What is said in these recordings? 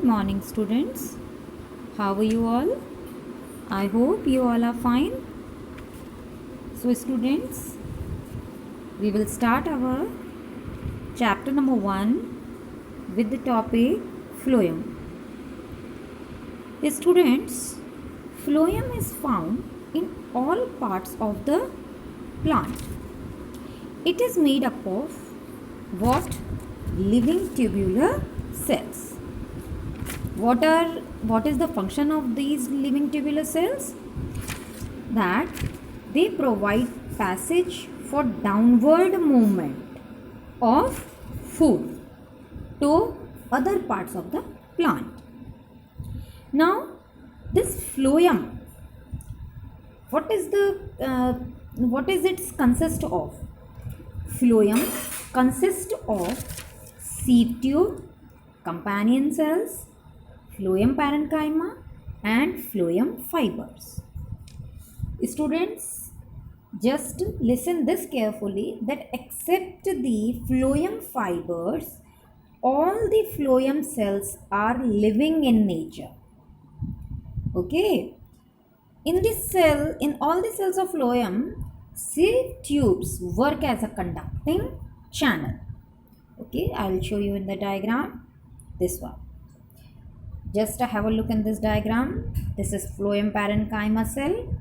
Good morning, students. How are you all? I hope you all are fine. So, students, we will start our chapter number 1 with the topic phloem. Students, phloem is found in all parts of the plant. It is made up of what? Living tubular cells. What is the function of these living tubular cells? That they provide passage for downward movement of food to other parts of the plant. Now, this phloem, what is its consist of? Phloem consists of seed tube, companion cells, phloem parenchyma and phloem fibers. Students, just listen this carefully, that except the phloem fibers, all the phloem cells are living in nature. Okay. In all the cells of phloem, seed tubes work as a conducting channel. Okay, I will show you in the diagram. This one. Just have a look in this diagram. This is phloem parenchyma cell.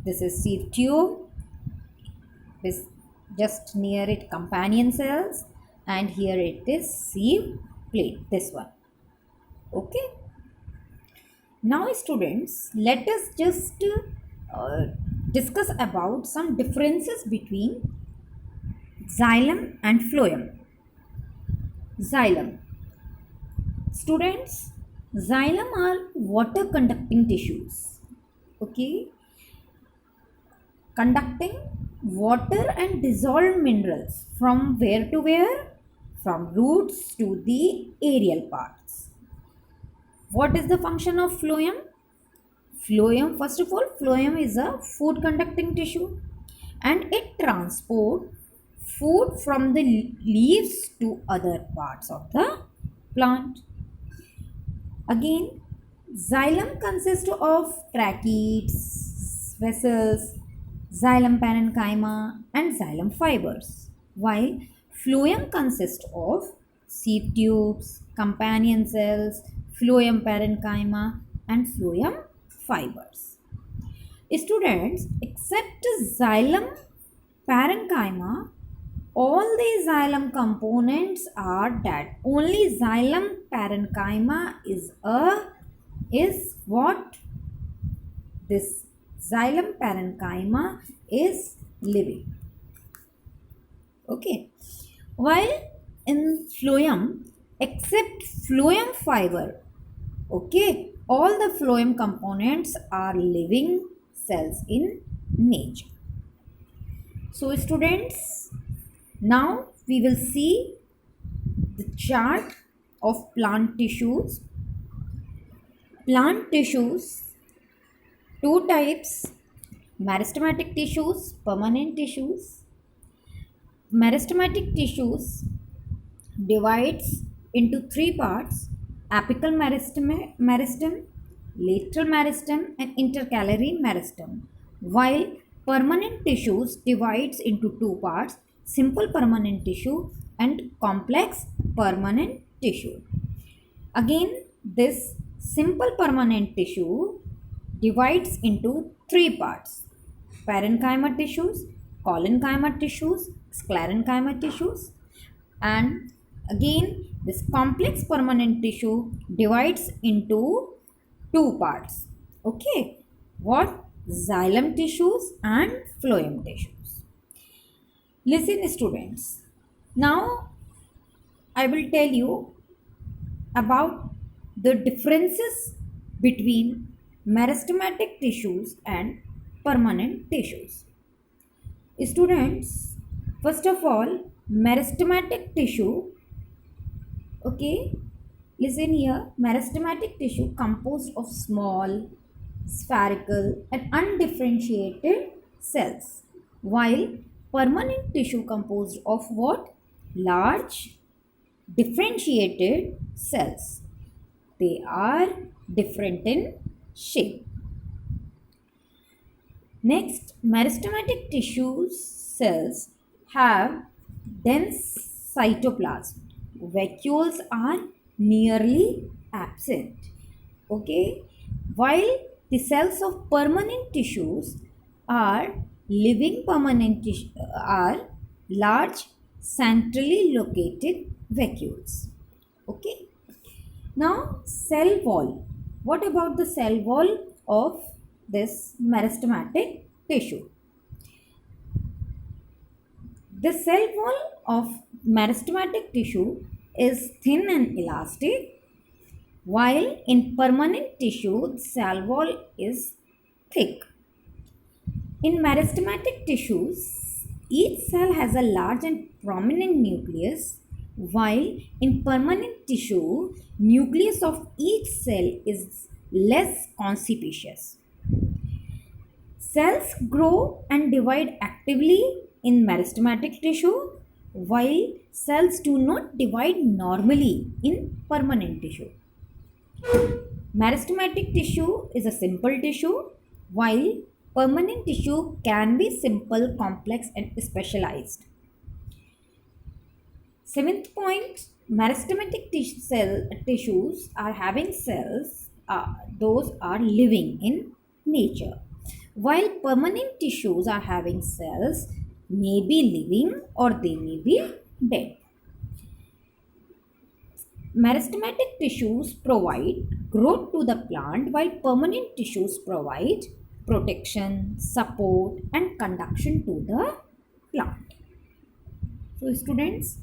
This is seed tube. This just near it companion cells, and here it is seed plate. This one. Okay. Now, students, let us just discuss about some differences between xylem and phloem. Xylem. Students, xylem are water conducting tissues. Okay. Conducting water and dissolved minerals from where to where? From roots to the aerial parts. What is the function of phloem? Phloem, first of all, phloem is a food conducting tissue and it transports food from the leaves to other parts of the plant. Again, xylem consists of tracheids, vessels, xylem parenchyma and xylem fibers, while phloem consists of seed tubes, companion cells, phloem parenchyma and phloem fibers. Students, except xylem parenchyma, all the xylem components are dead. Only xylem parenchyma is what? This xylem parenchyma is living. Okay. While in phloem, except phloem fiber, okay, all the phloem components are living cells in nature. So, students, now we will see the chart of plant tissues. Plant tissues, two types: meristematic tissues, permanent tissues. Meristematic tissues divides into three parts: apical meristem, lateral meristem and intercalary meristem, while permanent tissues divides into two parts: simple permanent tissue and complex permanent tissue. Again, this simple permanent tissue divides into three parts: parenchyma tissues, collenchyma tissues, sclerenchyma tissues, and again this complex permanent tissue divides into two parts. Okay, what? Xylem tissues and phloem tissues. Listen, students. Now I will tell you about the differences between meristematic tissues and permanent tissues. Students, first of all, meristematic tissue, okay, listen here, meristematic tissue composed of small, spherical and undifferentiated cells, while permanent tissue composed of what? Large, differentiated cells. They are different in shape. Next, meristematic tissue cells have dense cytoplasm. Vacuoles are nearly absent. Okay, while the cells of permanent tissues are living permanent are large centrally located vacuoles. Okay, now cell wall. What about the cell wall of this meristematic tissue? The cell wall of meristematic tissue is thin and elastic, while in permanent tissue, the cell wall is thick. In meristematic tissues, each cell has a large and prominent nucleus, while in permanent tissue, nucleus of each cell is less conspicuous. Cells grow and divide actively in meristematic tissue, while cells do not divide normally in permanent tissue. Meristematic tissue is a simple tissue, while permanent tissue can be simple, complex, and specialized. Seventh point, meristematic tissues are having cells, those are living in nature, while permanent tissues are having cells, may be living or they may be dead. Meristematic tissues provide growth to the plant, while permanent tissues provide protection, support, and conduction to the plant. So, students,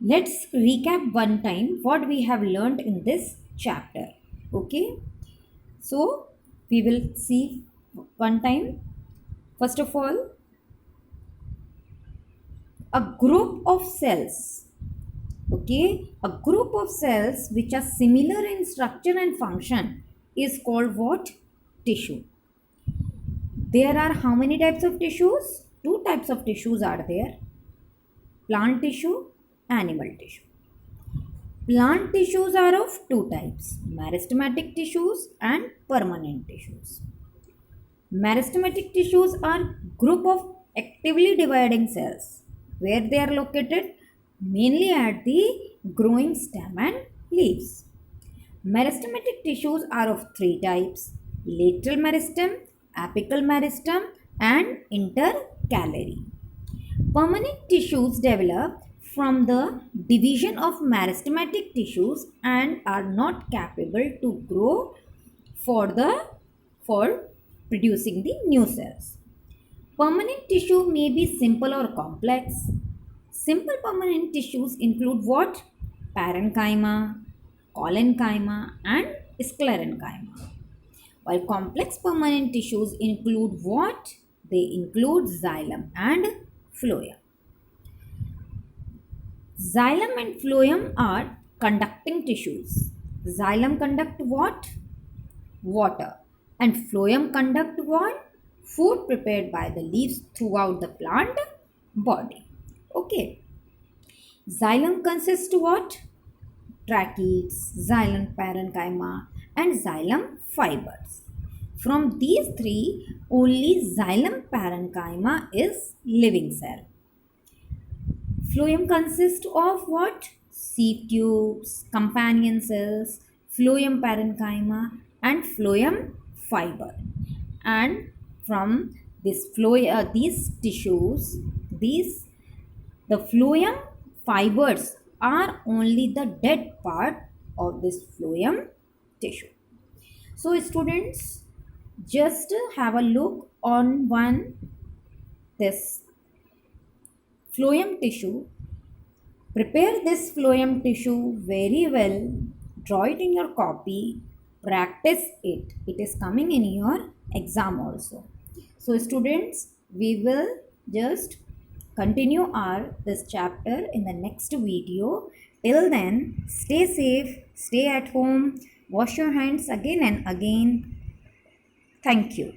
let's recap one time what we have learned in this chapter. Okay, so we will see one time. First of all, a group of cells. Okay, a group of cells which are similar in structure and function is called what? Tissue. There are how many types of tissues? Two types of tissues are there: plant tissue, animal tissue. Plant tissues are of two types: meristematic tissues and permanent tissues. Meristematic tissues are group of actively dividing cells. Where they are located? Mainly at the growing stem and leaves. Meristematic tissues are of three types: lateral meristem, apical meristem, and intercalary. Permanent tissues develop from the division of meristematic tissues and are not capable to grow for producing the new cells. Permanent tissue may be simple or complex. Simple permanent tissues include what? Parenchyma, collenchyma, and sclerenchyma. While complex permanent tissues include what? They include xylem and phloem. Xylem and phloem are conducting tissues. Xylem conduct what? Water. And phloem conduct what? Food prepared by the leaves throughout the plant body. Okay. Xylem consists what? Tracheids, xylem parenchyma, and xylem fibers. From these three, only xylem parenchyma is living cell. Phloem consists of what? Seed tubes, companion cells, phloem parenchyma, and phloem fiber. And from this these tissues, the phloem fibers are only the dead part of this phloem tissue. So, students, just have a look on this phloem tissue. Prepare this phloem tissue very well. Draw it in your copy. Practice it. It is coming in your exam also. So, students, we will just continue this chapter in the next video. Till then, stay safe, stay at home, wash your hands again and again. Thank you.